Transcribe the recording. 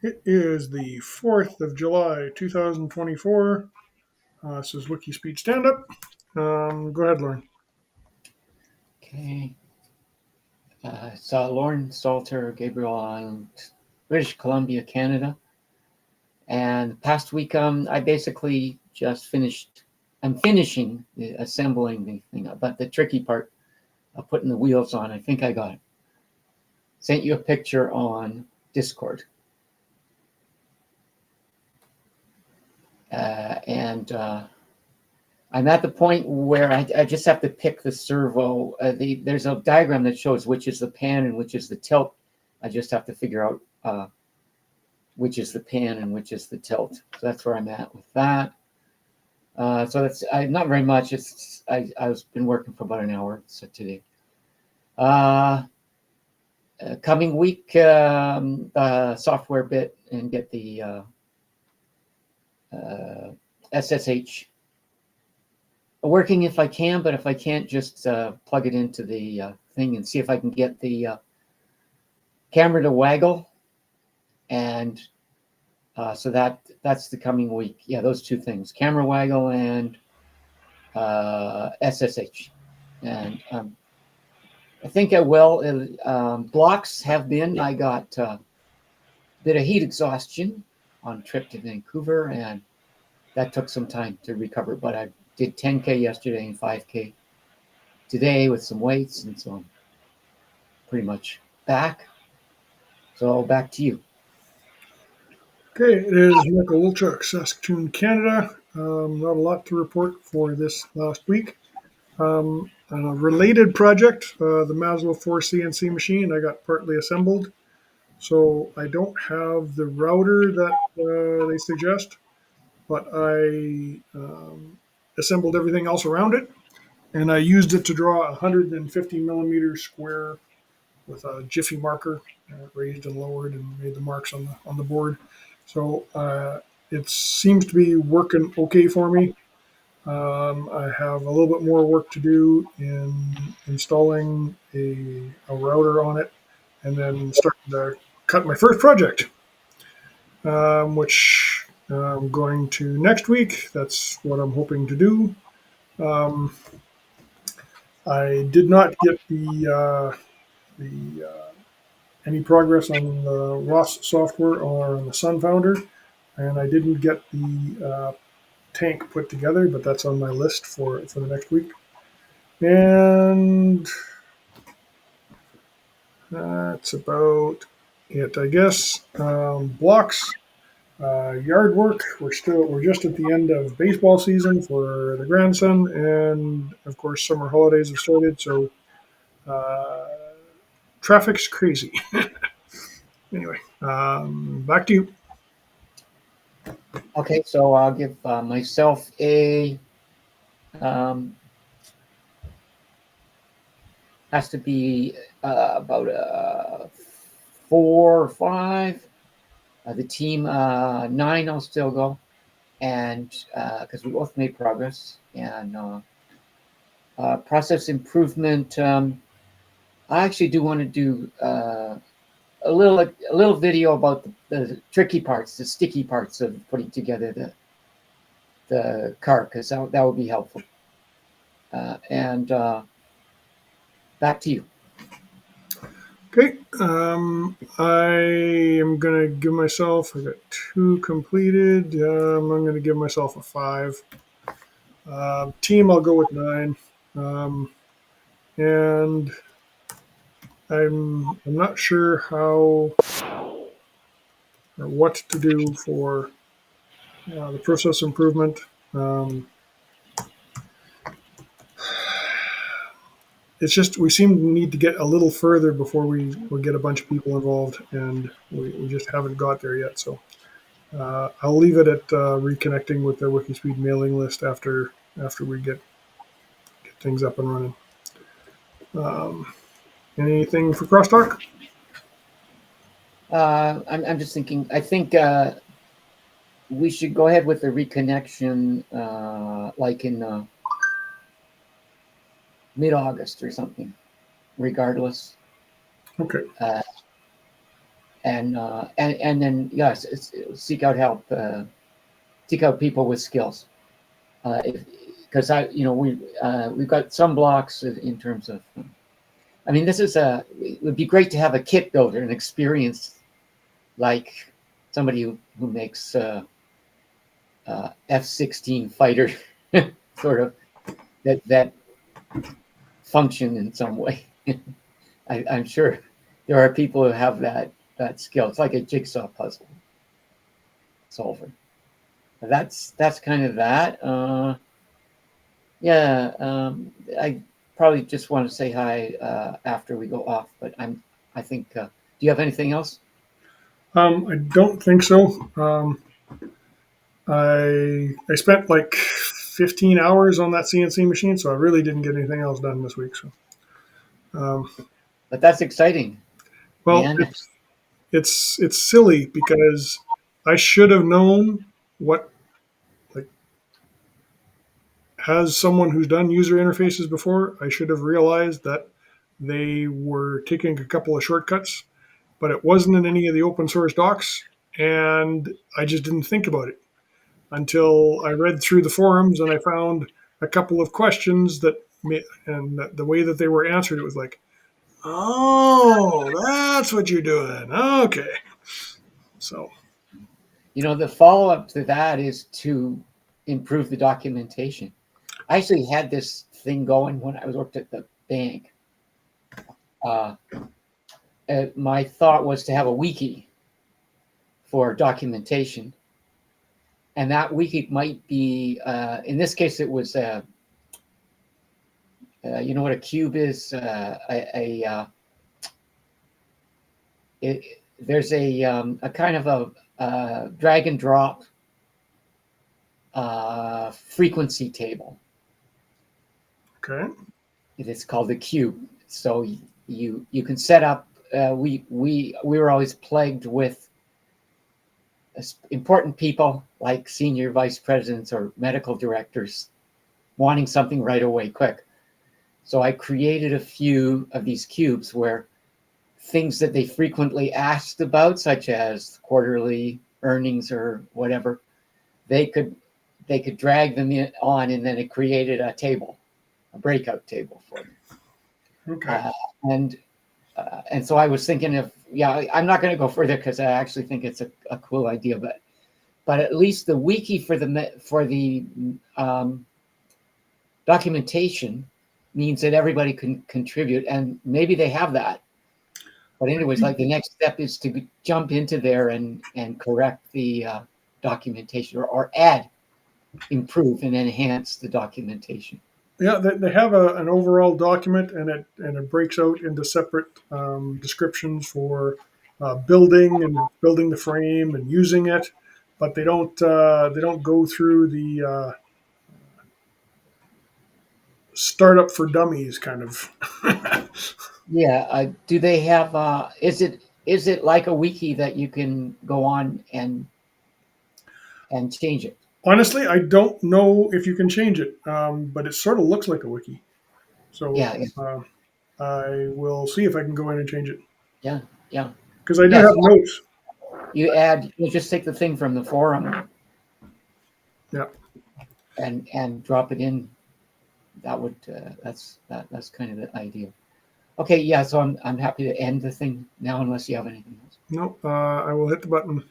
It is the 4th of July, 2024. This is WIKISPEED Standup. Go ahead, Lauren. Okay. Saw Lauren Salter, Gabriel Island, British Columbia, Canada. And past week, I basically just finished. I'm finishing assembling the thing, but the tricky part of putting the wheels on, I think I got it. Sent you a picture on Discord. And I'm at the point where I just have to pick the servo. There's a diagram that shows which is the pan and which is the tilt. I just have to figure out which is the pan and which is the tilt. So that's where I'm at with that. So that's not very much. I've been working for about an hour today. Coming week, software bit and get the SSH working if I can, but if I can't, just plug it into the thing and see if I can get the camera to waggle. And so that's the coming week. Yeah, those two things, camera waggle and SSH. And I think I will. Blocks have been, I got a bit of heat exhaustion on trip to Vancouver, and that took some time to recover, but I did 10K yesterday and 5K today with some weights, and so I'm pretty much back. So back to you. Okay, it is Michael Wilczuk, Saskatoon, Canada. Not a lot to report for this last week. A related project, the Maslow 4 CNC machine, I got partly assembled. So I don't have the router that they suggest, but I assembled everything else around it. And I used it to draw a 150 millimeter square with a Jiffy marker, raised and lowered, and made the marks on the board. So it seems to be working okay for me. I have a little bit more work to do in installing a router on it, and then starting to cut my first project, which I'm going to next week. That's what I'm hoping to do. Um, I did not get the any progress on the ROS software or on the Sunfounder, and I didn't get the tank put together, but that's on my list for the next week. And that's about it, I guess. Blocks, yard work. We're just at the end of baseball season for the grandson, and of course summer holidays have started, so uh, traffic's crazy. Anyway, back to you. Okay, so I'll give myself a has to be about a 4 or 5. The team 9, I'll still go, and because we both made progress. And process improvement. I actually do want to do a little video about the tricky parts, the sticky parts of putting together the car, because that would be helpful. And back to you. Okay, I am gonna give myself. I got 2 completed. I'm gonna give myself a 5. Team, I'll go with 9. And I'm not sure how or what to do for the process improvement. Um, it's just we seem to need to get a little further before we get a bunch of people involved, and we just haven't got there yet. So I'll leave it at reconnecting with the WikiSpeed mailing list after we get things up and running. Anything for crosstalk? I'm just thinking. I think we should go ahead with the reconnection, like in mid-August or something. Regardless. Okay. and then yes, seek out help, seek out people with skills. Because we've got some blocks in terms of. I mean, it would be great to have a kit builder, an experience like somebody who makes F-16 fighter sort of that function in some way. I'm sure there are people who have that skill. It's like a jigsaw puzzle solver. That's kind of that. Yeah, I probably just want to say hi after we go off, but I think. Do you have anything else? I don't think so. I spent like 15 hours on that CNC machine, so I really didn't get anything else done this week. So, um, But that's exciting, well, man. it's silly because I should have known what, like, has someone who's done user interfaces before. I should have realized that they were taking a couple of shortcuts, but it wasn't in any of the open source docs, and I just didn't think about it until I read through the forums and I found a couple of questions and the way that they were answered, it was like, oh, that's what you're doing. Okay. So, The follow up to that is to improve the documentation. I actually had this thing going when I worked at the bank. Uh, my thought was to have a wiki for documentation, and that wiki might be, in this case, it was, you know what a cube is? There's a kind of a drag and drop frequency table. okay. It is called the cube. So you can set up. We were always plagued with important people like senior vice presidents or medical directors wanting something right away, quick. So I created a few of these cubes where things that they frequently asked about, such as quarterly earnings or whatever, they could drag them on, and then it created a table, a breakout table for them. Okay. Uh, and and so I was thinking of, yeah, I'm not going to go further because I actually think it's a cool idea, but at least the wiki for the documentation means that everybody can contribute, and maybe they have that. But anyways, like the next step is to jump into there and correct the documentation, or add, improve, and enhance the documentation. Yeah, they have an overall document, and it breaks out into separate descriptions for building the frame and using it, but they don't go through the startup for dummies kind of. Yeah. Do they have? Is it like a wiki that you can go on and change it? Honestly, I don't know if you can change it, but it sort of looks like a wiki. So Yeah. Yeah. I will see if I can go in and change it Yeah. Yeah. because I do Yeah. have So notes. you just take the thing from the forum Yeah. and drop it in. That's kind of the idea. Okay. Yeah. So I'm happy to end the thing now, unless you have anything else. No, I will hit the button.